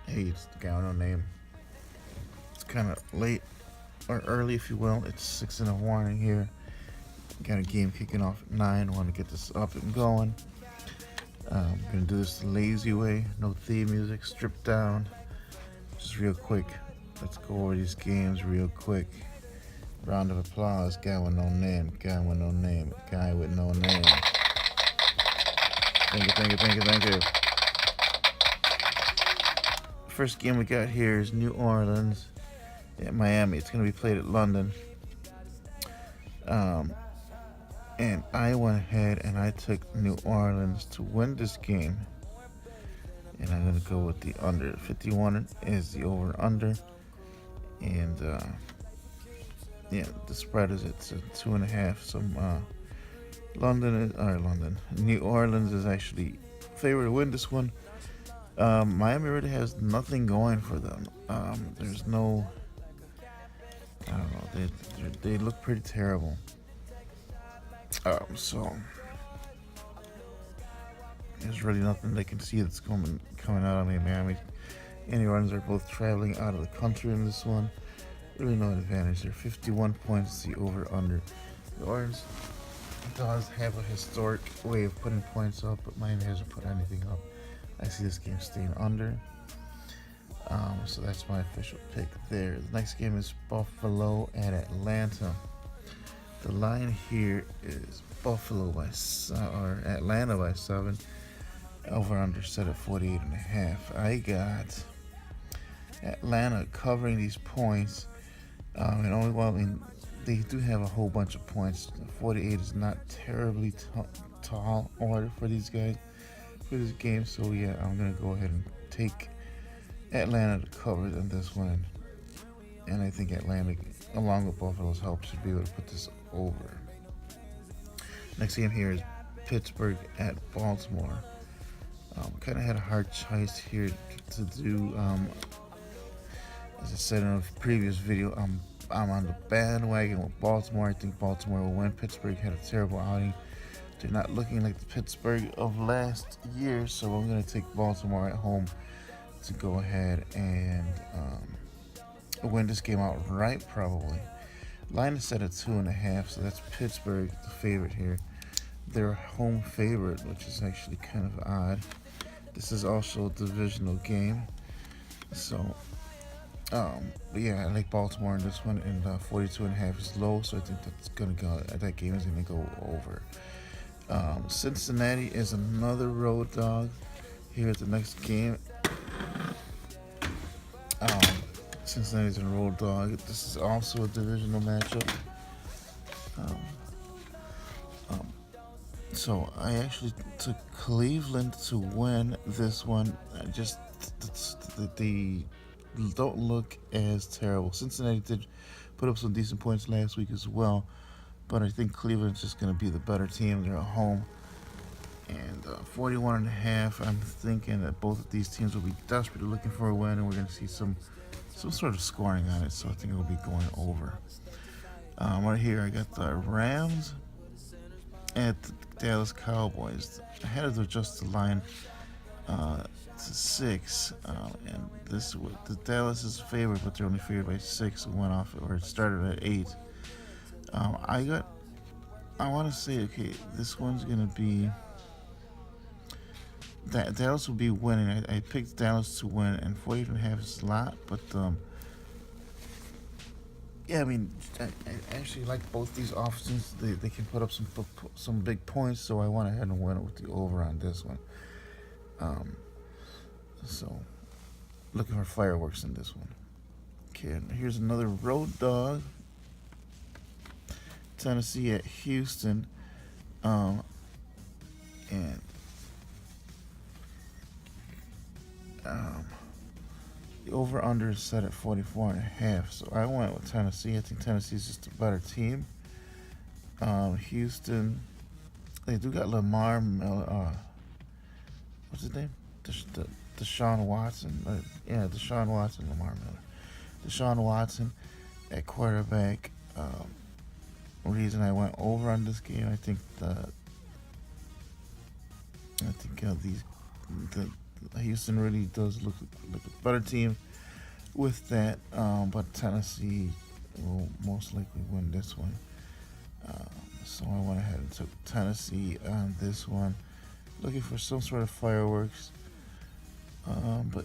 Hey, it's the GWNN name. It's kind of late or early, if you will. It's 6 in the morning here. Got a game kicking off at 9. Want to get this up and going. Gonna do this the lazy way. No theme music. Stripped down. Just real quick. Let's go over these games real quick. Round of applause. Guy with no name. Guy with no name. Guy with no name. Thank you, thank you, thank you, thank you. First game we got here is New Orleans at Miami. It's going to be played at London. And I went ahead and I took New Orleans to win this game. And I'm going to go with the under. 51 is the over-under. And, yeah, the spread is at 2.5. New Orleans is actually favored to win this one. Miami really has nothing going for them. There's no, I don't know. They look pretty terrible. So there's really nothing they can see that's coming out of Miami. Any runs are both traveling out of the country in this one. Really no advantage there. 51 points the over under. The Orange does have a historic way of putting points up, but Miami hasn't put anything up. I see this game staying under. So that's my official pick there. The next game is Buffalo at Atlanta. The line here is Atlanta by 7. Over under set at 48.5. I got Atlanta covering these points. They do have a whole bunch of points. 48 is not terribly tall order for these guys for this game. So yeah, I'm gonna go ahead and take Atlanta to cover in this one, and I think Atlanta, along with Buffalo's help, should be able to put this over. Next game here is Pittsburgh at Baltimore. Kind of had a hard choice here to do. As I said in a previous video, I'm on the bandwagon with Baltimore. I think Baltimore will win. Pittsburgh had a terrible outing. They're not looking like the Pittsburgh of last year, so I'm going to take Baltimore at home to go ahead and win this game outright, probably. Line is set at 2.5, so that's Pittsburgh, the favorite here. They're home favorite, which is actually kind of odd. This is also a divisional game, so but yeah, I like Baltimore in this one, and 42.5 is low, so I think that game is gonna go over. Cincinnati is another road dog. Here's the next game. Cincinnati's a road dog. This is also a divisional matchup. So I actually took Cleveland to win this one. They don't look as terrible. Cincinnati did put up some decent points last week as well, but I think Cleveland's just going to be the better team. They're at home. And 41.5, I'm thinking that both of these teams will be desperately looking for a win, and we're going to see some sort of scoring on it, so I think it will be going over. Right here, I got the Rams at the Dallas Cowboys. I had to adjust the line to 6, and the Dallas is favored, but they're only favored by 6. It started at 8. I want to say, okay, this one's gonna be that Dallas will be winning. I picked Dallas to win, and 48.5 is a lot, but yeah, I mean, I actually like both these offenses. They can put up some big points, so I went ahead and went with the over on this one. So looking for fireworks in this one. Okay, and here's another road dog. Tennessee at Houston, and the over/under is set at 44.5. So I went with Tennessee. I think Tennessee's just a better team. Houston, they do got Lamar Miller. What's his name? Deshaun Watson. Deshaun Watson. Lamar Miller. Deshaun Watson at quarterback. Reason I went over on this game, I think Houston really does look like a better team with that, but Tennessee will most likely win this one. So I went ahead and took Tennessee on this one, looking for some sort of fireworks. But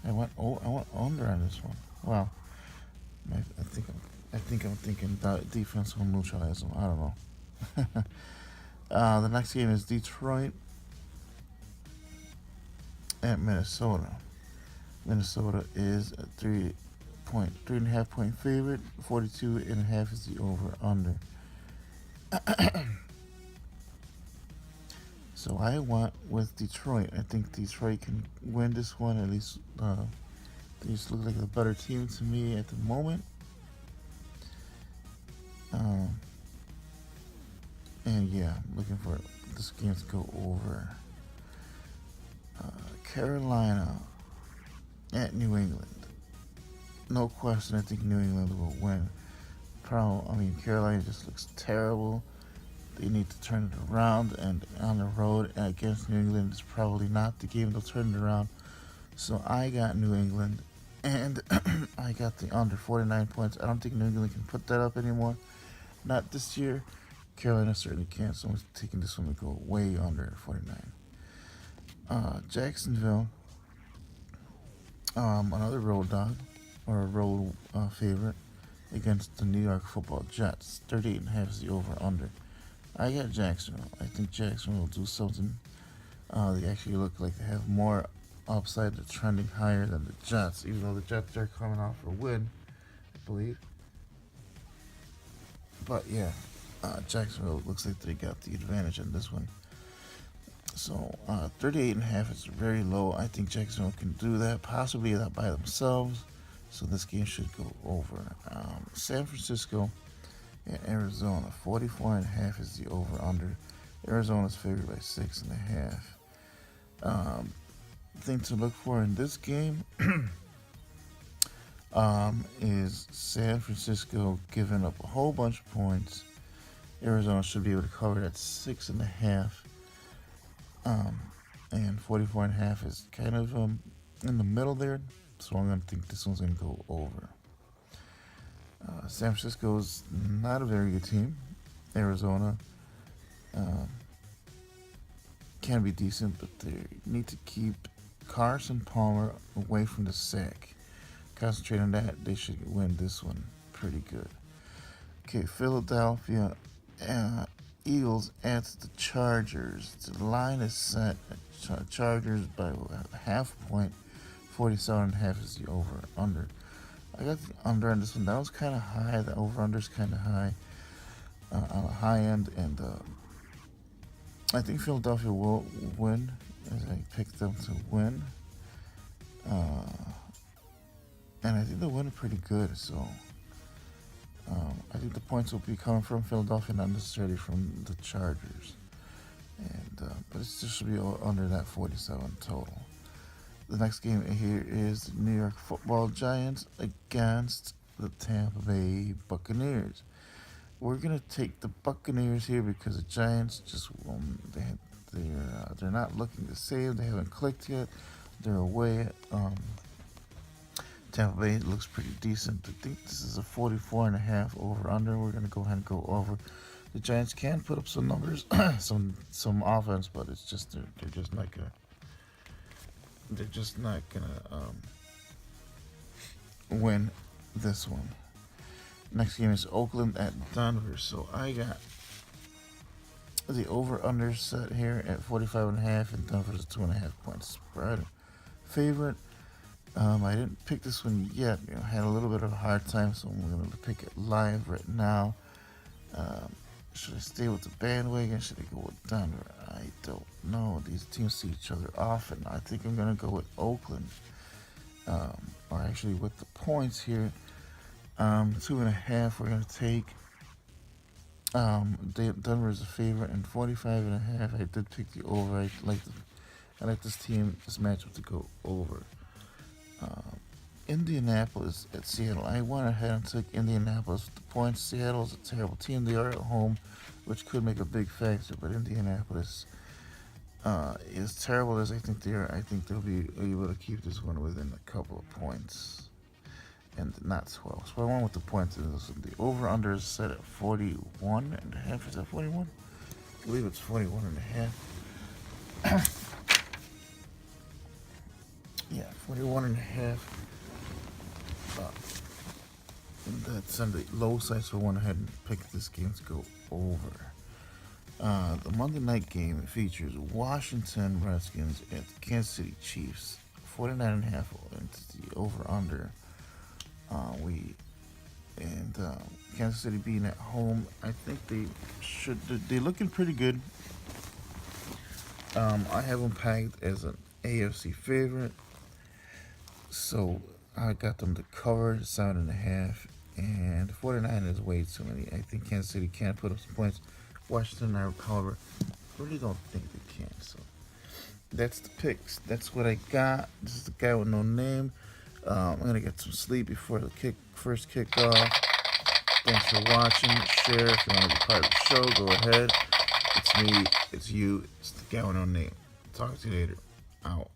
I went under on this one. Wow, I think I'm thinking defense will neutralize them. I don't know. The next game is Detroit at Minnesota. Minnesota is a 3.5 point favorite. 42.5 is the over under. So I went with Detroit. I think Detroit can win this one. At least they just look like a better team to me at the moment. And yeah, I'm looking for this game to go over. Carolina at New England. No question, I think New England will win. Carolina just looks terrible. They need to turn it around, and on the road against New England is probably not the game they'll turn it around. So I got New England, and I got the under 49 points. I don't think New England can put that up anymore. Not this year. Carolina certainly can't, so I'm taking this one to go way under 49. Jacksonville, another road dog, or a road favorite, against the New York Football Jets. 38.5 is the over-under. I got Jacksonville. I think Jacksonville will do something. They actually look like they have more upside. They're trending higher than the Jets, even though the Jets are coming off a win, I believe. But yeah, Jacksonville looks like they got the advantage in this one. So 38.5 is very low. I think Jacksonville can do that, possibly not by themselves. So this game should go over. San Francisco and Arizona. 44.5 is the over/under. Arizona's favored by 6.5. Thing to look for in this game is San Francisco giving up a whole bunch of points. Arizona should be able to cover at 6.5. And 44.5 is kind of in the middle there. So I'm going to think this one's going to go over. San Francisco's not a very good team. Arizona can be decent, but they need to keep Carson Palmer away from the sack. Concentrate on that. They should win this one pretty good. Okay, Philadelphia Eagles at the Chargers. The line is set at Chargers by a half point. 47.5 is the over/under. I got the under on this one. That was kind of high. The over/under is kind of high on the high end, and I think Philadelphia will win, as I picked them to win. And I think they'll win pretty good. So I think the points will be coming from Philadelphia, not necessarily from the Chargers. And but it just should be under that 47 total. The next game here is the New York Football Giants against the Tampa Bay Buccaneers. We're gonna take the Buccaneers here because the Giants just they're not looking the same. They haven't clicked yet. They're away. Tampa Bay looks pretty decent. I think this is a 44.5 over/under. We're gonna go ahead and go over. The Giants can put up some numbers, some offense, but it's just they're just not gonna win this one. Next game is Oakland at Denver. So I got the over/under set here at 45.5, and Denver's a 2.5 point spread favorite. I didn't pick this one yet. I had a little bit of a hard time, so I'm going to pick it live right now. Should I stay with the bandwagon? Should I go with Denver? I don't know. These teams see each other often. I think I'm going to go with Oakland. Or actually with the points here. 2.5 we're going to take. Denver is a favorite, and 45.5. I did pick the over. I like this team, this matchup to go over. Indianapolis at Seattle. I went ahead and took Indianapolis with the points. Seattle's a terrible team. They are at home, which could make a big factor, but Indianapolis As terrible as I think they are, I think they'll be able to keep this one within a couple of points. And not 12. So I went with the points. The over-under is set at 41.5. Is that 41? I believe it's 41.5. Yeah, 41.5. And that's on the low side, so I went ahead and picked this game to go over. The Monday night game features Washington Redskins at the Kansas City Chiefs. 49.5 into the over-under. Kansas City being at home, I think they should. They're looking pretty good. I have them pegged as an AFC favorite, so I got them to cover 7.5, and 49 is way too many. I think Kansas City can put up some points. Washington, however, really don't think they can. So that's the picks. That's what I got. This is the guy with no name. I'm gonna get some sleep before the first kickoff. Thanks for watching. Share if you want to be part of the show. Go ahead. It's me. It's you. It's the guy with no name. Talk to you later. Out.